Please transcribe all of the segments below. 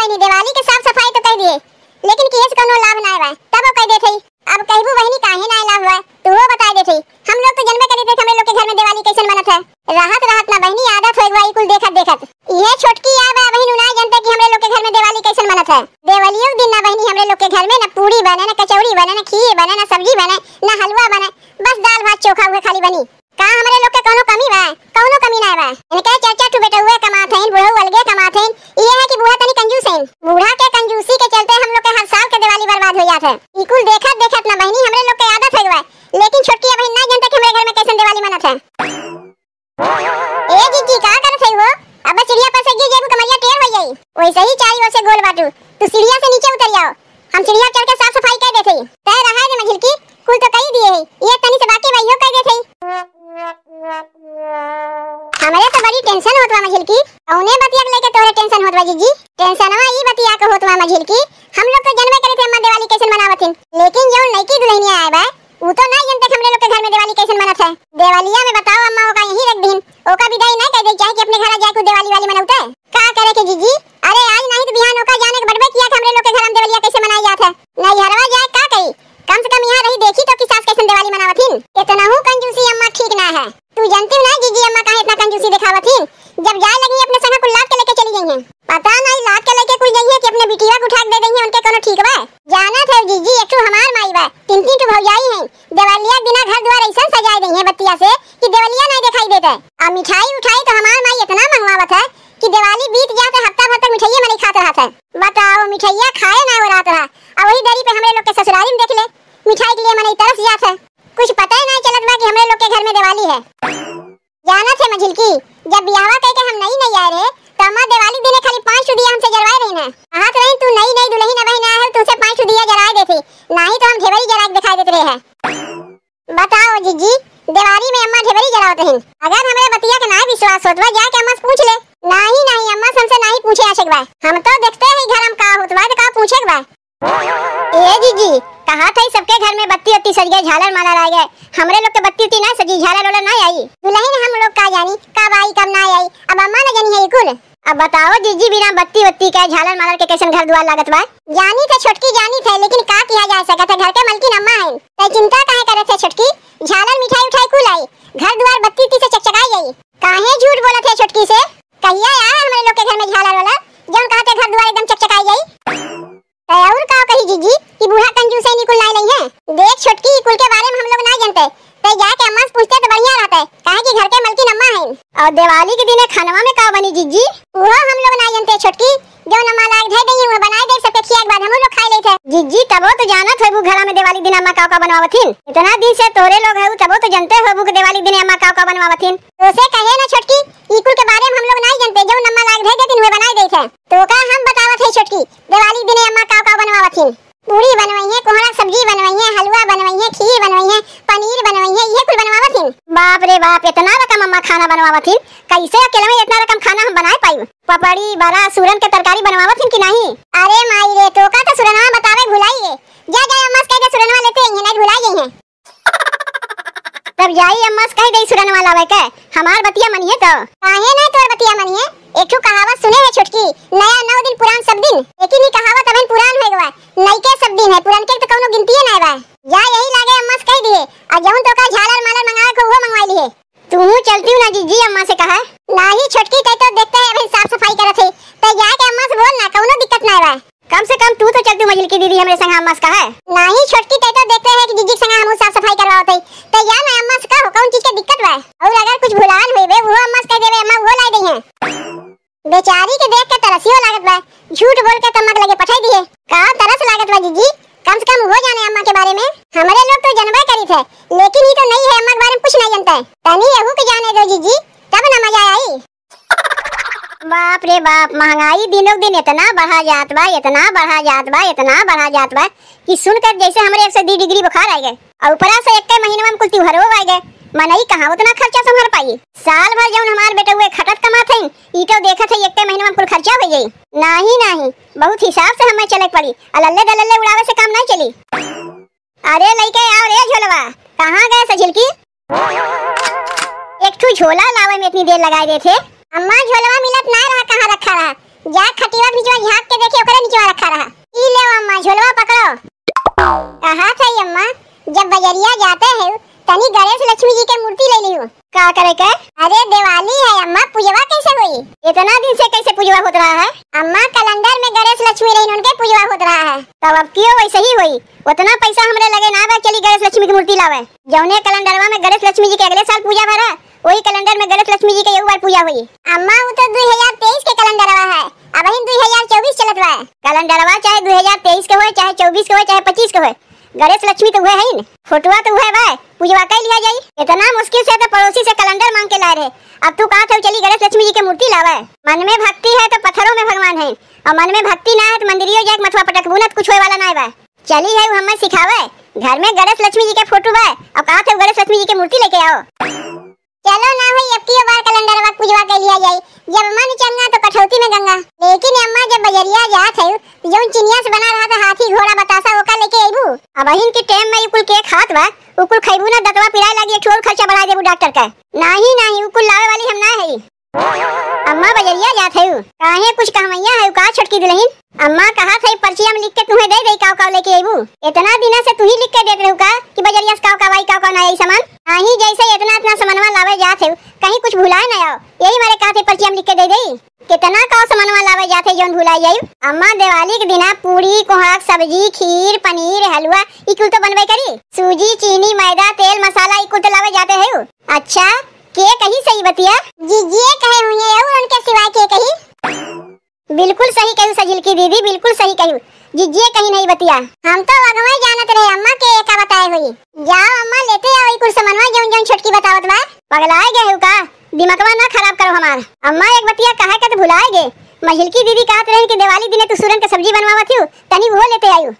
बहनी दिवाली के साफ सफाई तो कर दिए, लेकिन केस कोनो लाभ ना आवा तब कह दे थई। अब कहबू बहनी काहे ना लाभ हुआ तू वो बता दे थई। हम लोग तो जनबे करी थे हमरे लोग के घर में दिवाली कैसन बनत है। राहत राहत ना बहनी आदत होई गई कुल देखत देखत। ये छोटकी आवा बहनी ना जानते कि हमरे लोग के घर में दिवाली कैसन बनत है। दिवालियों दिन ना बहनी हमरे लोग के घर में ना पूरी बने ना कचौड़ी बने ना खीर बने ना सब्जी बने ना हलवा बने, बस दाल भात चोखा हुए खाली बनी। का हमरे लोग के कोनो कमी बा? कोनो कमी ना बा। इनके चाचा टू बेटा हुए कमात हैं, बूढ़ा अलगे कमात हैं। ये है कि बूढ़ा तनी कंजूस है। बूढ़ा के कंजूसी के चलते हम लोग के हर साल के दिवाली बर्बाद हो जात है। ई कुल देखत देखत ना बहनी हमरे लोग के आदत हो गवा, लेकिन छोटकी बहन ना जानते कि हमरे घर में कैसन दिवाली मनत है। ए जीजी का करत है वो? अब चिड़िया पर से गिर जेबू कमरिया टेढ़ हो जाई। वैसे ही चारी ओर से गोल बाटू, तू सीढ़िया से नीचे उतर जाओ। हम सीढ़िया चढ़ के साफ सफाई कर देथई। तय रहा है मझिलकी कुल तो कही दिए है, ये तनी से बाकी वहियो कर देथई। हमरे तो बड़ी टेंशन होत बा मझिलकी। औने बतिया के लेके तोरे टेंशन होत बा जीजी? टेंशनवा ई बतिया के होत बा मझिलकी। हम लोग तो जनबे करे थे अम्मा दिवाली कैसन मनावथिन, लेकिन जो नईकी दुल्हनिया आए बा वो तो नहीं जानते हमरे लोग के घर में दिवाली कैसन मनत है। दिवालिया में बताओ अम्मा ओका यही रख दीन, ओका विदाई नहीं कर दे चाहे कि अपने घर जाए को दिवाली वाली मनाउते। का करे के जीजी? अरे आज नहीं तो बिहान ओका जाने के बड़बे किया हमरे लोग के घर में दिवालिया कैसे मनाई जात है। नहीं हरवा जाए का कही, कम से कम यहाँ रही देखी तो कि सास कैसन दिवाली मनावथिन। इतना हूं कंजूसी अम्मा ठीक ना है। तू जानती ना जीजी अम्मा काहे इतना कंजूसी दिखावथिन। जब जाए लगी अपने संग कुल लाद के लेके चली गई हैं। पता नहीं लाद के लेके कुल गई है कि अपने बिटिया को उठा के दे देंगे उनके कोनो ठीक बा। जाना था जीजी एक तो हमार माई बा, तीन तीन तो भौजाई हैं। दिवालिया बिना घर द्वार ऐसा सजाए दी है बत्तिया से कि दिवालिया नहीं दिखाई देता है। अब मिठाई उठाई तो हमार माई इतना मंगवावत है कि दिवाली बीत जाते हफ्ता भर तक मिठाइयां नहीं खाता रहा था। बताओ मिठाइयां खाए ना हो रात रहा। अब वही दरी पे हमरे लोग के ससुराली में देख ले मिठाई के लिए मन तरस जात है। कुछ पता ही नहीं चलत बा कि हमरे लोग के घर में दिवाली है। जाना थे मझिलकी जब ब्याहवा कह के हम नहीं आए रहे तो अम्मा दिवाली दिन खाली 5 दिया हमसे जलवाए रही ना। हाथ रही तू नई नई दुल्हन बहन आए है तुझसे 5 दिया जलाए देती, नहीं तो हम ढेबरी जला के दिखाई देते रहे हैं। बताओ जीजी दिवाली में अम्मा ढेबरी जलावते हैं। अगर हमरे बतिया के ना विश्वास होत बा जाके अम्मा से पूछ ले। नहीं नहीं अम्मा हमसे नहीं पूछे आशिक बा, हम तो देखते हैं घर हम का होत बा का पूछे बा। ए जीजी कहा था सबके घर में बत्ती उत्ती सज गए, झालर माला आ गए, हमरे लोग के बत्ती उत्ती ना सजी, झालर वाला ना आई। दुल्हन हम लोग का जानी कब आई कब ना आई, अब अम्मा ना जानी है कुल। अब बताओ जीजी बिना बत्ती उत्ती के झालर मालर के कैसन घर द्वार लागत बा। जानी थे छोटकी जानी थे, लेकिन का किया जा सकत है, घर के मलकिन अम्मा है। तै चिंता काहे करे थे छोटकी, झालर मिठाई उठाई कुल आई, घर द्वार बत्ती उत्ती से चकचकाई गई। काहे झूठ बोलत है छोटकी से? कहिया आया हमरे लोग के घर में झालर वाला जौन कहते घर द्वार एकदम चकचकाई गई। और का कही जीजी कि बूढ़ा कंजूस है निकुल लाई नहीं है। देख छोटकी कुल के बारे में हम लोग ना जानते, तो जाके अम्मा से पूछते तो बढ़िया रहता है, काहे कि घर के मलकिन अम्मा है। और दिवाली के दिन खानवा में का बनी जीजी वो हम लोग ना जानते छोटकी, जो अम्मा लायक धै देई वो बनाए दे सबके खिया के बाद हम लोग खाई लेते। जीजी तबो तो जानत है वो घर में दिवाली दिन अम्मा का बनवावथिन। इतना दिन से तोरे लोग है तबो तो जानते हो वो दिवाली दिन अम्मा का बनवावथिन। तो से कहे ना छोटकी ई कुल के बारे में हम लोग नहीं जानते, जो अम्मा लायक धै देतिन वो बनाए देते। तो का हम बतावत है छोटकी दिवाली दिन अम्मा का बनवावथिन। पूरी बनवाई है, कोहड़ा सब्जी बनवाई है, हलवा बनवाई है, खीर बनवाई है, पनीर बनवाई है, ये कुल बनवावथिन। बाप रे बाप इतना रकम अम्मा खाना बनवावथिन, कैसे अकेले में इतना रकम खाना हम बनाए पाई? पपड़ी बड़ा सूरन के तरकारी बनवावथिन कि नहीं? अरे माई रे तो का सुरनवा बतावे भुलाइए, जा जा अम्मा से कह दे सुरनवा लेते हैं नहीं भुला गई हैं। तब जाई अम्मा से कह दे सुरनवा लावे के हमार बतिया मनिए तो। काहे नहीं तोर बतिया मनिए? एक ठो कहावत सुने है छोटकी, नया 9 दिन पुरान सब दिन, लेकिन ये कहावत अबन पुरान हो गवा, नई के सब दिन है, पुरान के तो कोनो गिनती नहीं बा। जा यही लागे अम्मा से कह दिए और जौन तो का झालर मालर मंगावे को वो मंगवाई लिए। तू चलती हूं ना जीजी अम्मा से कहा नहीं छोटकी तै तो देखते है अभी साफ सफाई करत है, तै जाके अम्मा से बोल ना कोनो दिक्कत नहीं बा। कम से कम तू तो चलती मजिल की दीदी हमरे संग अम्मा से कहा नहीं छोटकी तै तो देखते है कि जीजी संग हम साफ सफाई करवावत है, तै जा ना अम्मा से कहो कौन चीज के दिक्कत बा। और अगर कुछ भुलान होइबे वो अम्मा से कह देबे अम्मा वो लाई दई है। बेचारी के देख के तरसियो लागत बा, झूठ बोल के तमक लगे पठाई दिए। का तरस लागत बा जीजी, कम से कम वो जाने अम्मा के बारे में। हमारे लोग तो जनबे करी थे, लेकिन ये तो नहीं है अम्मा के बारे में कुछ नहीं जानता है। तनी यहू के जाने दो जीजी तब ना मजा आई। बाप रे बाप महंगाई दिनों दिन इतना बढ़ा जात बा, इतना बढ़ा जात बा, इतना बढ़ा जात बा कि सुनकर जैसे हमरे 102 डिग्री बुखार आ गए और ऊपरा से एक महीना में कुल त्योहारों आ गए। मनई कहाँ उतना खर्चा संभाल पाई? साल भर जौन हमार बेटा हुए खटत कमात हैं ई तो देखत है एक महीना में कुल खर्चा हो जाई। नहीं नहीं बहुत हिसाब से हमें चले पड़ी, अल्ले दल्ले उड़ावे से काम नहीं चली। अरे लइके आओ रे झोलवा, कहाँ गए सजिलकी? एक ठू झोला लावे में इतनी देर लगाई दे थे। अम्मा झोलवा मिलत ना रहा, कहाँ रखा रहा? जा खटिया नीचवा झाँक के देखे ओकरे नीचवा रखा रहा। ई ले अम्मा झोलवा पकड़ो। कहा था अम्मा जब बजरिया जाते हैं तनी गणेश लक्ष्मी जी के मूर्ति ले लियो। का करे के? अरे दिवाली है अम्मा, पूजवा कैसे हुई? इतना दिन से कैसे पूजवा होत रहा है? अम्मा कैलेंडर में गणेश लक्ष्मी रही उनके पूजवा होत रहा है। तब अब क्यों वैसे ही हुई? उतना पैसा हमरे लगे ना बा, चली गणेश लक्ष्मी की मूर्ति लावे। जौने कैलेंडरवा में गणेश लक्ष्मी जी के अगले साल पूजा भरा, वही कैलेंडर में गणेश लक्ष्मी जी के एक बार पूजा हुई। अम्मा वो तो 2023 के कैलेंडरवा है, अब ही 2024 चलत बा। कैलेंडरवा चाहे 2023 के होए, चाहे 24 के होए, चाहे 25 के होए, गणेश लक्ष्मी तो हुए है न, फोटोवा तो हुए बा, पूजवा कर लिया जाई। इतना मुश्किल से तो पड़ोसी से कैलेंडर मांग के लाए रहे, अब तू कहा था चली गणेश लक्ष्मी जी की मूर्ति लावे। मन में भक्ति है तो पत्थरों में भगवान है, और मन में भक्ति ना है तो मंदिरियो जाके मथुआ पटक बुनत कुछ होए वाला ना बा। चली है हमें सिखावे, घर में गणेश लक्ष्मी जी के फोटो बा, अब कहा था गणेश लक्ष्मी जी की मूर्ति लेके आओ। चलो ना हुई अब की बार कैलेंडर वक्त पूजवा कर लिया जाए। जब मन चंगा तो कठौती में गंगा। लेकिन अम्मा जब बजरिया जात है जो चिनिया से बना रहा था हाथी घोड़ा बतासा ओका लेके आइबू। अब अहिन के टाइम में कुल केक खात बा, उकुल खइबू ना दतवा पिराए लागी, एक छोर खर्चा बढ़ा देबू डॉक्टर का। नहीं नहीं उकुल लावे वाली हम ना है। अम्मा बजरिया जात है काहे कुछ कहवैया है का छोटकी दुल्हन? अम्मा कहा था पर्चिया में लिख के तुम्हें दे दे काव काव लेके आइबू। इतना दिन से तू ही लिख के देत रहू का कि बजरिया से काव काव आई काव काव ना आई सामान। नहीं जैसे इतना इतना सामानवा लावे जात है कहीं कुछ भुलाए ना आओ, यही मारे कहा थे पर्चिया में लिख के दे दे। कितना का सामानवा लावे जात है जोन भुलाई जाई। अम्मा दिवाली के दिना पूरी कोहक सब्जी खीर पनीर हलवा ई कुल तो बनवे करी, सूजी चीनी मैदा तेल मसाला ई कुल तो लावे जाते है। अच्छा के कहीं सही बतिया जीजी कहे हुए और उनके सिवाय के कहीं? बिल्कुल सही कहू सजिल की दीदी, बिल्कुल सही कहू, जीजी कहीं नहीं बतिया। हम तो वगवाई जानत रहे अम्मा के का बताए हुई। जाओ अम्मा लेते आओ कुछ सामानवा जौन जौन छोटकी बतावत बा। पगलाए गए हो का? दिमागवा ना खराब करो हमार। अम्मा एक बतिया कहे के तो भुलाए गे, महिल की दीदी कहत रही कि दिवाली दिने तू सूरन के सब्जी बनवावत हूं, तनी वो लेते आयु।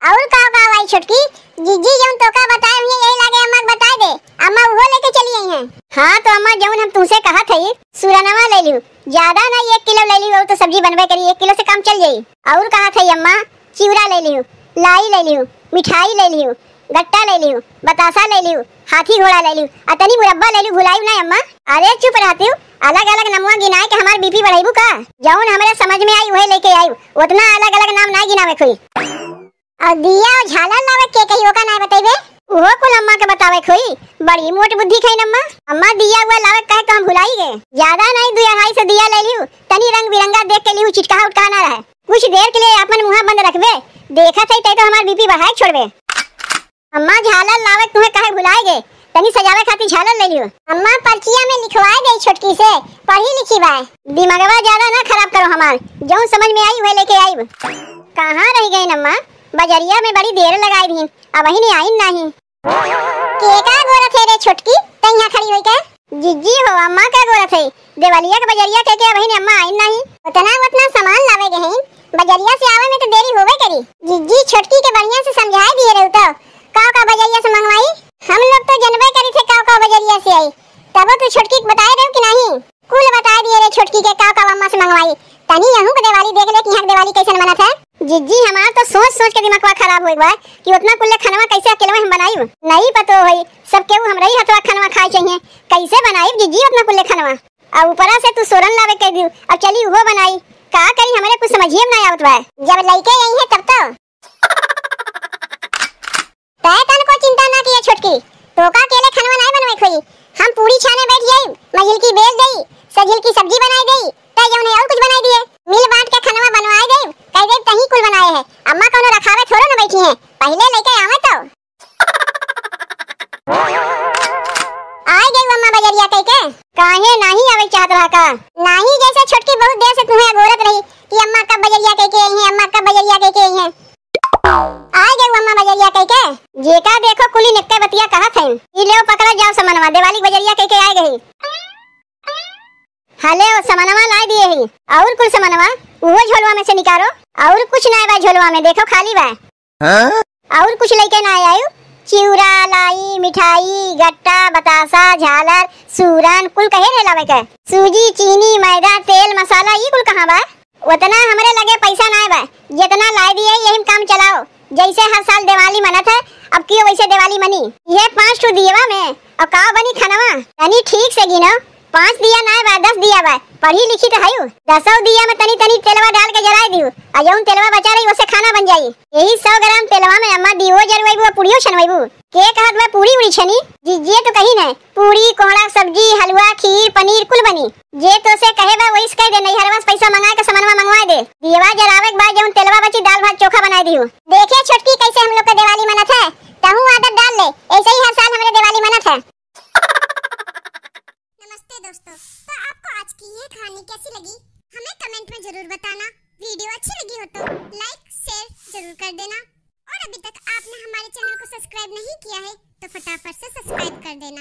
और का आई छोटकी जीजी जौन तोका बताए हुए यही लागे अम्मा बता दे, अम्मा वो लेके चली आई हैं। हां तो अम्मा जौन हम तुमसे कहा थे सूरनवा ले लियो, ज्यादा ना 1 किलो ले लियो तो सब्जी बनवे करी, 1 किलो से कम चल जाई। और कहा थे अम्मा चिवड़ा ले लियो, लाई ले लियो, मिठाई ले लियो, गट्टा ले लियो, बतासा ले लियो, हाथी घोड़ा ले लियो, अतनी मुरब्बा ले लियो। भुलाई ना अम्मा? अरे चुप रहती हूँ, अलग अलग नमवा गिनाए के हमार बीपी बढ़ाइबू का? जौन हमारे समझ में आई वही लेके आई, उतना अलग अलग नाम ना गिनावे कोई। और दिया और झालर लावे के कही ओका ना बताइबे, वो कुल अम्मा के बतावे कोई। बड़ी मोट बुद्धि खाई अम्मा। अम्मा दिया हुआ लावे कहे तो हम भुलाई गए। ज्यादा नहीं 2-2.5 से दिया ले लियो, तनी रंग बिरंगा देख के लियो, चिटका उटका ना रहे। कुछ देर के लिए अपन मुंह बंद रखबे, देखा सही तो हमार बीपी बढ़ाए छोड़बे। अम्मा झालर लावे तुम्हें कहे भुलाई गए, तनी सजावे खातिर झालर ले लियो। अम्मा पर्चिया में लिखवाए दे छोटकी से, पढ़ी लिखी बा। दिमागवा ज्यादा ना खराब करो हमार, जो समझ में आई वही लेके आई। कहां रह गई अम्मा? बजरिया में बड़ी देर लगाई दी, अब वही नहीं आई नहीं। केका गोरत है रे छोटकी, तई यहां खड़ी होई के? जिज्जी हो अम्मा का गोरत है, देवलिया के बजरिया के वही ने अम्मा आई नहीं। उतना सामान लावे गए हैं, बजरिया से आवे में तो देरी होवे करी। जिज्जी छोटकी के बढ़िया से समझाए दिए रहे तो का बजरिया से मंगवाई। हम लोग तो जनबे करी थे का बजरिया से आई, तब तू छोटकी को बताए रहे कि नहीं? कुल बता दिए रे छोटकी के का अम्मा से मंगवाई। तनी यहू के दिवाली देख ले कि यहां दिवाली कैसे मनात है। जिज्जी हमार तो सोच के दिमागवा खराब होई बा कि उतना कुल्ले खानवा कैसे अकेले हम बनाई। नहीं पतो होई सब केहू हमरे ही हथवा खानवा खाए चाहिए, कैसे बनाई जिज्जी उतना कुल्ले खानवा? अब ऊपरा से तू सोरन लावे कह दियो, अब चली वो बनाई का करी हमरे कुछ समझिए ना आवत बा। जब लइके यही है तब तो तय तन को चिंता ना किए छोटकी, तोका अकेले खानवा नहीं बनवे खोई। हम पूरी छाने बैठ जाई, महिल की बेल देई, सजिल की सब्जी बनाई देई, तय जौन है और कुछ बनाई दिए, मिल बांट के खानवा बनवाए देई, कह दे तही कुल बनाए है। अम्मा कोनो रखावे थोड़ो न बैठी है, पहले लेके आवे तो आई गई अम्मा बजरिया कह के। काहे नहीं आवे चाहत रहा का? नहीं जैसे छोटकी बहुत देर से तुम्हें गोरत रही कि अम्मा कब बजरिया कह के आई है, अम्मा कब बजरिया कह के आई है। आई गई अम्मा बजरिया कह के, जेका देखो कुली निक्के बतिया कहत है। ई ले पकड़ा जाओ सामानवा, दिवाली बजरिया कह के आ गई। हले वो सामानवा ला दिए ही, और कुल सामानवा वो झोलवा में से निकालो। और कुछ ना बा झोलवा में, देखो खाली बा। और कुछ लेके ना आयो? चिवड़ा लाई मिठाई गट्टा बतासा झालर सूरन कुल कहे रे लावे के? सूजी चीनी मैदा तेल मसाला ये कुल कहां बा? उतना हमरे लगे पैसा ना बा, जितना ला दिए यही काम चलाओ। जैसे हर साल दिवाली मनत है, अब क्यों वैसे दिवाली मनी। ये 5 दिएवा में और का बनी खानवा? तनी ठीक से गिनो, 5 दिया ना बा 10 दिया बा, पढ़ी लिखी तो हयू। 10 दिया में तनी तनी तेलवा डाल के जराय दियो, आ जौन तेलवा बचा रही ओसे खाना बन जाई। यही 100 ग्राम तेलवा में अम्मा दियो जरवैबू, पूड़ियो छनवैबू। के कहत बा पूरी उड़ी छनी जीजिए तो कही ना, पूरी कोहड़ा सब्जी हलवा खीर पनीर कुल बनी। जे तो से कहे बा वही कह दे, नहीं हरवा से पैसा मंगा के सामानवा मंगवा दे। दियवा जरावे के बाद जौन तेलवा बची दाल भात चोखा बनाई दियो। देखिए छोटकी कैसे हम लोग का दिवाली मनत है, तहू आदत डाल ले, ऐसे ही हर साल हमारे दिवाली मनत है। नमस्ते दोस्तों, तो आपको आज की ये कहानी कैसी लगी हमें कमेंट में जरूर बताना। वीडियो अच्छी लगी हो तो लाइक शेयर जरूर कर देना, और अभी तक आपने हमारे चैनल को सब्सक्राइब नहीं किया है तो फटाफट से सब्सक्राइब कर देना।